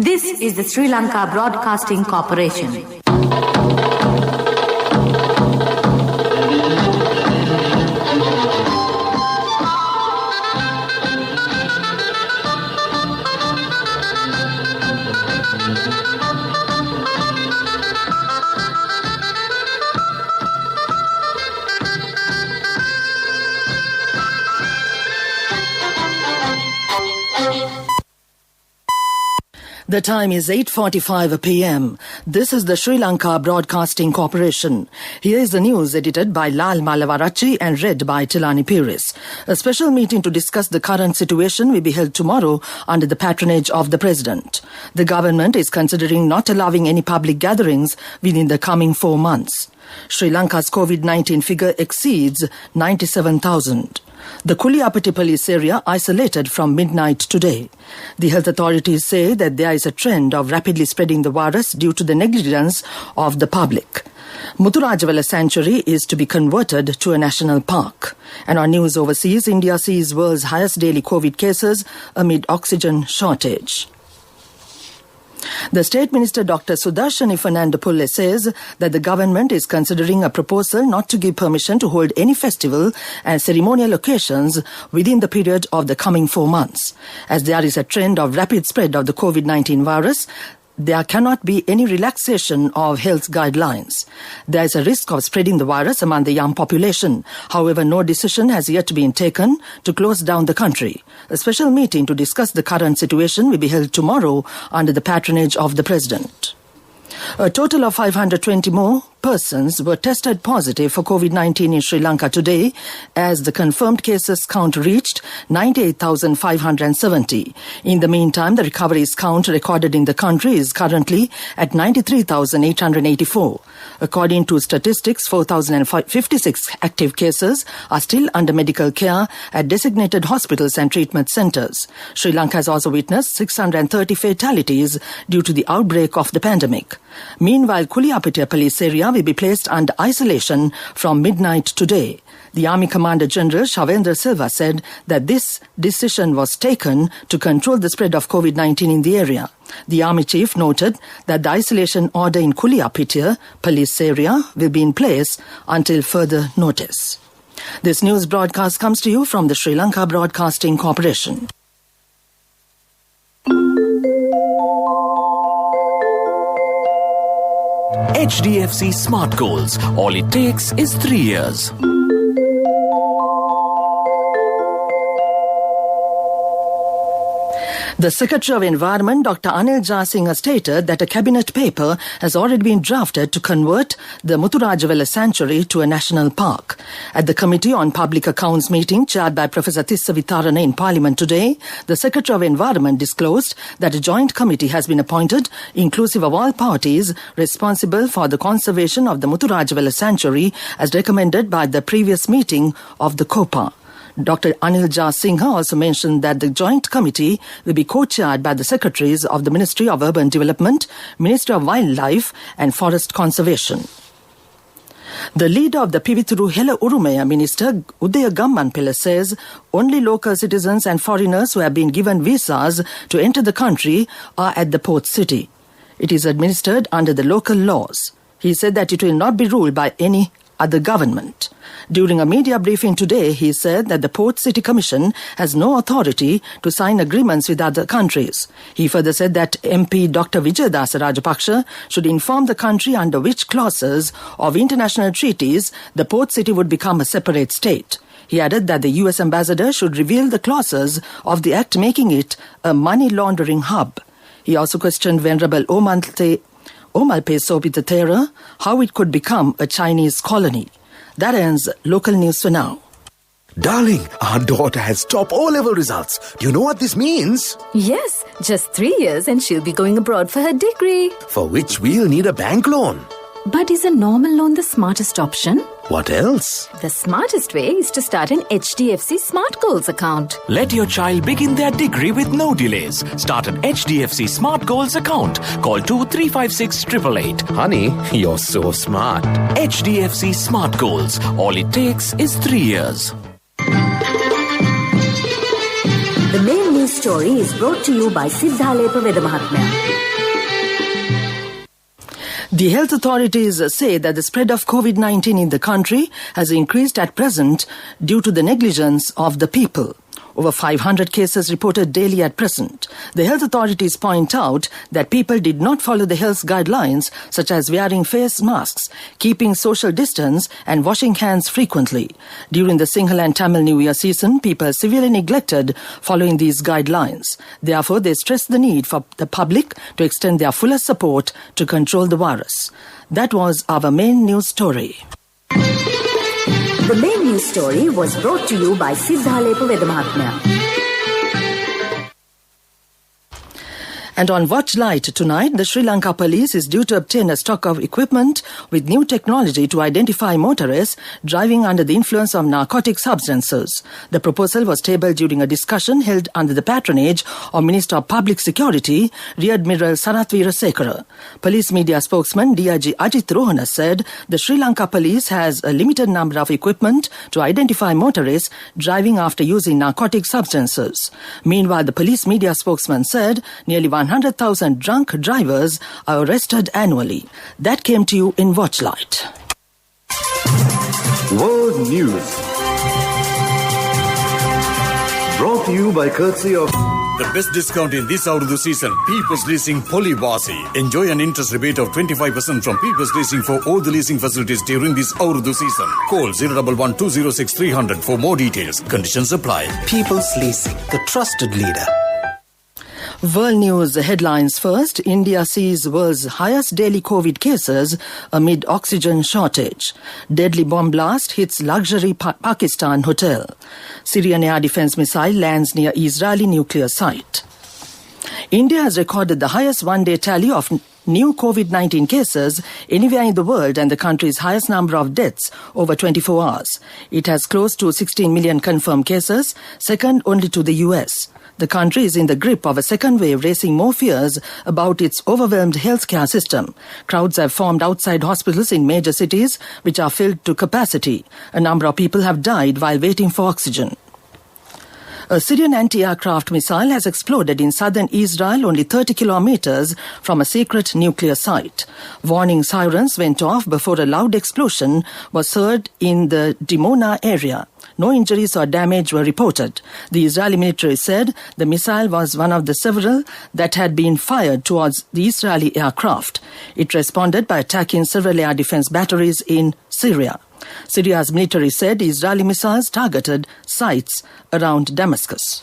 This is the Sri Lanka Broadcasting Corporation. The time is 8:45 p.m. This is the Sri Lanka Broadcasting Corporation. Here is the news edited by Lal Malavarachi and read by Tilani Pires. A special meeting to discuss the current situation will be held tomorrow under the patronage of the President. The government is considering not allowing any public gatherings within the coming 4 months. Sri Lanka's COVID-19 figure exceeds 97,000. The Kuliapati police area isolated from midnight today. The health authorities say that there is a trend of rapidly spreading the virus due to the negligence of the public. Muthurajavala Sanctuary is to be converted to a national park. And on news overseas, India sees world's highest daily COVID cases amid oxygen shortage. The State Minister Dr. Sudarshani Fernandopulle says that the government is considering a proposal not to give permission to hold any festival and ceremonial occasions within the period of the coming 4 months. As there is a trend of rapid spread of the COVID-19 virus, there cannot be any relaxation of health guidelines. There is a risk of spreading the virus among the young population. However, no decision has yet been taken to close down the country. A special meeting to discuss the current situation will be held tomorrow under the patronage of the President. A total of 520 more persons were tested positive for COVID-19 in Sri Lanka today as the confirmed cases count reached 98,570. In the meantime, the recoveries count recorded in the country is currently at 93,884. According to statistics, 4,056 active cases are still under medical care at designated hospitals and treatment centres. Sri Lanka has also witnessed 630 fatalities due to the outbreak of the pandemic. Meanwhile, Kuliapati police area will be placed under isolation from midnight today. The Army Commander General Shavendra Silva said that this decision was taken to control the spread of COVID-19 in the area. The Army Chief noted that the isolation order in Kuliapati police area will be in place until further notice. This news broadcast comes to you from the Sri Lanka Broadcasting Corporation. HDFC Smart Goals. All it takes is 3 years. The Secretary of Environment, Dr. Anil Jasinghe, stated that a cabinet paper has already been drafted to convert the Muthurajavala Sanctuary to a national park. At the Committee on Public Accounts meeting chaired by Professor Tissa Vitarana in Parliament today, the Secretary of Environment disclosed that a joint committee has been appointed, inclusive of all parties, responsible for the conservation of the Muthurajavala Sanctuary as recommended by the previous meeting of the COPA. Dr. Anil Jasinghe also mentioned that the joint committee will be co-chaired by the secretaries of the Ministry of Urban Development, Ministry of Wildlife and Forest Conservation. The leader of the Pivithuru Hela Urumaya Minister, Udaya Gammanpilla, says only local citizens and foreigners who have been given visas to enter the country are at the port city. It is administered under the local laws. He said that it will not be ruled by any other government. During a media briefing today, he said that the Port City Commission has no authority to sign agreements with other countries. He further said that MP Dr. Vijayadasa Rajapaksa should inform the country under which clauses of international treaties the Port City would become a separate state. He added that the US ambassador should reveal the clauses of the act making it a money laundering hub. He also questioned Venerable Omalpe Sobhitathera how it could become a Chinese colony. That ends local news for now. Darling, our daughter has top O-level results. Do you know what this means? Yes, just 3 years and she'll be going abroad for her degree. For which we'll need a bank loan. But is a normal loan the smartest option? What else? The smartest way is to start an HDFC Smart Goals account. Let your child begin their degree with no delays. Start an HDFC Smart Goals account. Call 2356 888. Honey, you're so smart. HDFC Smart Goals. All it takes is 3 years. The main news story is brought to you by Siddhalepa Vedamahatmya. The health authorities say that the spread of COVID-19 in the country has increased at present due to the negligence of the people. Over 500 cases reported daily at present. The health authorities point out that people did not follow the health guidelines such as wearing face masks, keeping social distance and washing hands frequently. During the Sinhala and Tamil New Year season, people severely neglected following these guidelines. Therefore, they stress the need for the public to extend their fullest support to control the virus. That was our main news story. The main news story was brought to you by Siddhalepa Vedamahatmya. And on Watch Light tonight, the Sri Lanka police is due to obtain a stock of equipment with new technology to identify motorists driving under the influence of narcotic substances. The proposal was tabled during a discussion held under the patronage of Minister of Public Security, Rear Admiral Sanath Weerasekara. Police media spokesman DIG Ajit Rohana said the Sri Lanka police has a limited number of equipment to identify motorists driving after using narcotic substances. Meanwhile, the police media spokesman said nearly 100,000 drunk drivers are arrested annually. That came to you in Watchlight. World News. Brought to you by courtesy of the best discount in this Urdu season, People's Leasing Polywasi. Enjoy an interest rebate of 25% from People's Leasing for all the leasing facilities during this Urdu season. Call 011-206-300 for more details. Conditions apply. People's Leasing, the trusted leader. World News headlines first. India sees world's highest daily COVID cases amid oxygen shortage. Deadly bomb blast hits luxury Pakistan hotel. Syrian air defense missile lands near Israeli nuclear site. India has recorded the highest one-day tally of new COVID-19 cases anywhere in the world and the country's highest number of deaths over 24 hours. It has close to 16 million confirmed cases, second only to the US. The country is in the grip of a second wave, raising more fears about its overwhelmed healthcare system. Crowds have formed outside hospitals in major cities, which are filled to capacity. A number of people have died while waiting for oxygen. A Syrian anti-aircraft missile has exploded in southern Israel, only 30 kilometers from a secret nuclear site. Warning sirens went off before a loud explosion was heard in the Dimona area. No injuries or damage were reported. The Israeli military said the missile was one of the several that had been fired towards the Israeli aircraft. It responded by attacking several air defense batteries in Syria. Syria's military said Israeli missiles targeted sites around Damascus.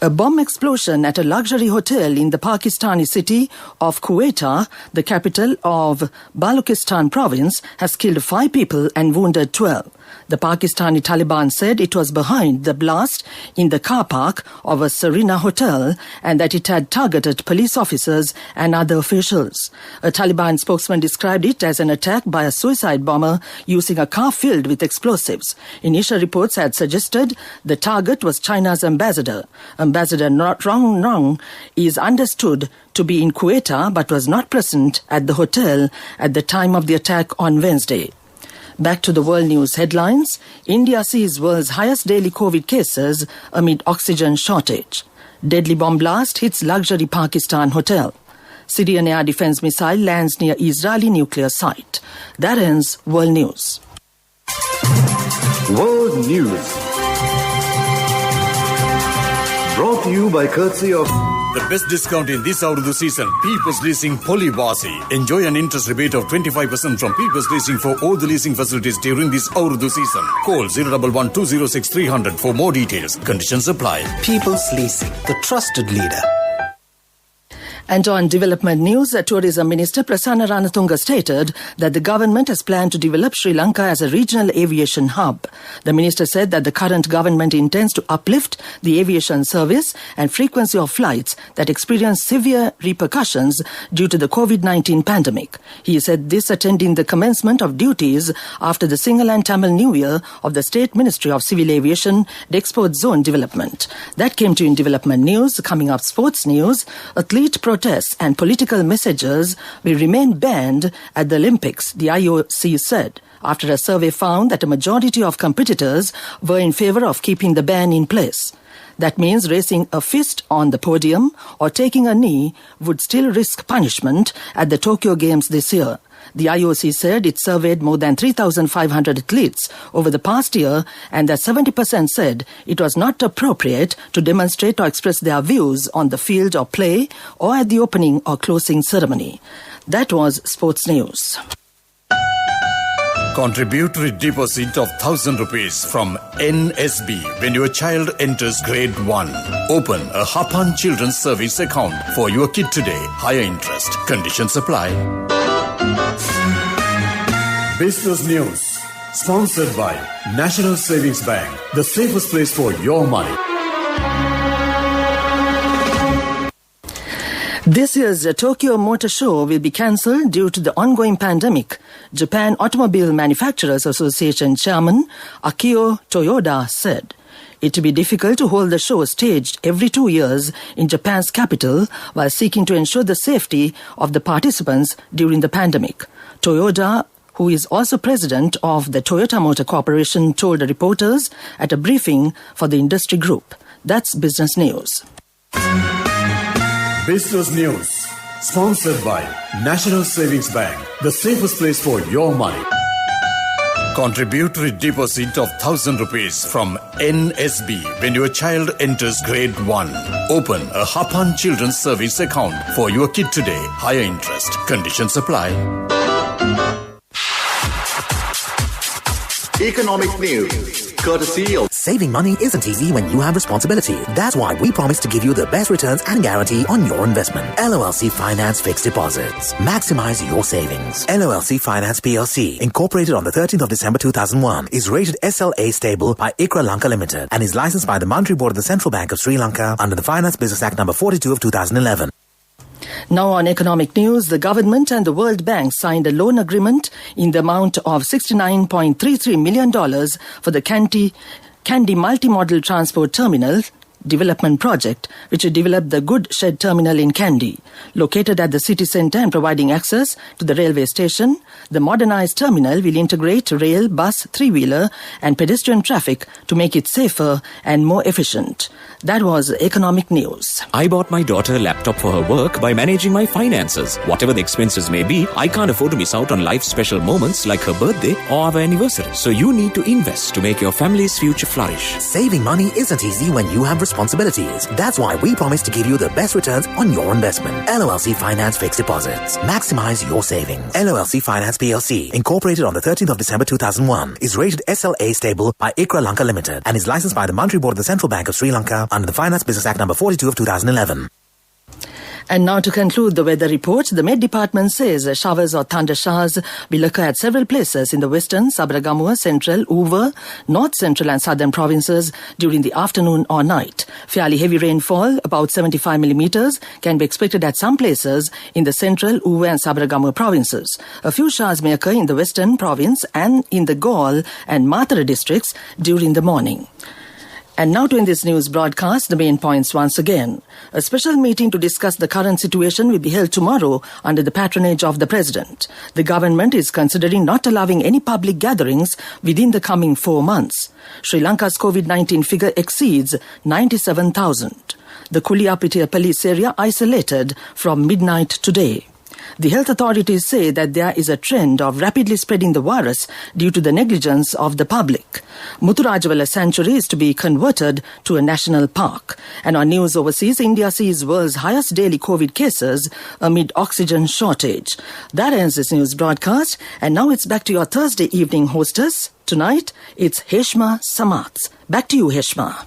A bomb explosion at a luxury hotel in the Pakistani city of Quetta, the capital of Balochistan province, has killed 5 people and wounded 12. The Pakistani Taliban said it was behind the blast in the car park of a Serena hotel and that it had targeted police officers and other officials. A Taliban spokesman described it as an attack by a suicide bomber using a car filled with explosives. Initial reports had suggested the target was China's ambassador. Ambassador Rong Rong is understood to be in Quetta but was not present at the hotel at the time of the attack on Wednesday. Back to the world news headlines. India sees world's highest daily COVID cases amid oxygen shortage. Deadly bomb blast hits luxury Pakistan hotel. Syrian air defense missile lands near Israeli nuclear site. That ends world news. World News. Brought to you by courtesy of the best discount in this Urdu season, People's Leasing Polywasi. Enjoy an interest rebate of 25% from People's Leasing for all the leasing facilities during this Urdu season. Call 011-206-300 for more details. Conditions apply. People's Leasing, the trusted leader. And on development news, Tourism Minister Prasanna Ranatunga stated that the government has planned to develop Sri Lanka as a regional aviation hub. The minister said that the current government intends to uplift the aviation service and frequency of flights that experience severe repercussions due to the COVID-19 pandemic. He said this attending the commencement of duties after the Sinhala and Tamil New Year of the State Ministry of Civil Aviation Export Zone Development. That came to you in development news. Coming up, sports news. Athlete protests and political messages will remain banned at the Olympics, the IOC said, after a survey found that a majority of competitors were in favor of keeping the ban in place. That means raising a fist on the podium or taking a knee would still risk punishment at the Tokyo Games this year. The IOC said it surveyed more than 3,500 athletes over the past year and that 70% said it was not appropriate to demonstrate or express their views on the field or play or at the opening or closing ceremony. That was Sports News. Contributory deposit of 1,000 rupees from NSB when your child enters grade 1. Open a Hapan Children's Service account for your kid today. Higher interest. Conditions apply. Business News. Sponsored by National Savings Bank. The safest place for your money. This year's Tokyo Motor Show will be cancelled due to the ongoing pandemic. Japan Automobile Manufacturers Association Chairman Akio Toyoda said it will be difficult to hold the show staged every 2 years in Japan's capital while seeking to ensure the safety of the participants during the pandemic. Toyoda, who is also president of the Toyota Motor Corporation, told the reporters at a briefing for the industry group. That's Business News. Business News. Sponsored by National Savings Bank. The safest place for your money. Contributory deposit of 1,000 rupees from NSB when your child enters grade 1. Open a Hapan Children's Service account for your kid today. Higher interest. Conditions apply. Economic News, courtesy of Saving money isn't easy when you have responsibility. That's why we promise to give you the best returns and guarantee on your investment. LOLC Finance Fixed Deposits. Maximize your savings. LOLC Finance PLC, incorporated on the 13th of December 2001, is rated SLA stable by ICRA Lanka Limited and is licensed by the Monetary Board of the Central Bank of Sri Lanka under the Finance Business Act number 42 of 2011. Now on economic news, the government and the World Bank signed a loan agreement in the amount of $69.33 million for the Kandy Multimodal Transport Terminal development project, which will develop the Good Shed Terminal in Kandy. Located at the city centre and providing access to the railway station, the modernised terminal will integrate rail, bus, three-wheeler and pedestrian traffic to make it safer and more efficient. That was economic news. I bought my daughter a laptop for her work by managing my finances. Whatever the expenses may be, I can't afford to miss out on life's special moments like her birthday or our anniversary. So you need to invest to make your family's future flourish. Saving money isn't easy when you have responsibilities. That's why we promise to give you the best returns on your investment. LOLC Finance Fixed Deposits. Maximize your savings. LOLC Finance PLC, incorporated on the 13th of December 2001, is rated SLA stable by ICRA Lanka Limited and is licensed by the Monetary Board of the Central Bank of Sri Lanka under the Finance Business Act number 42 of 2011. And now to conclude the weather report, the Met Department says showers or thunder showers will occur at several places in the western, Sabaragamuwa, central, Uva, north central and southern provinces during the afternoon or night. Fairly heavy rainfall, about 75 millimeters, can be expected at some places in the central, Uva and Sabaragamuwa provinces. A few showers may occur in the western province and in the Gaul and Matara districts during the morning. And now to end this news broadcast, the main points once again. A special meeting to discuss the current situation will be held tomorrow under the patronage of the President. The government is considering not allowing any public gatherings within the coming 4 months. Sri Lanka's COVID-19 figure exceeds 97,000. The Kuliapitiya police area isolated from midnight today. The health authorities say that there is a trend of rapidly spreading the virus due to the negligence of the public. Muthurajavala Sanctuary is to be converted to a national park. And on news overseas, India sees world's highest daily COVID cases amid oxygen shortage. That ends this news broadcast. And now it's back to your Thursday evening hostess. Tonight, it's Heshma Samath. Back to you, Heshma.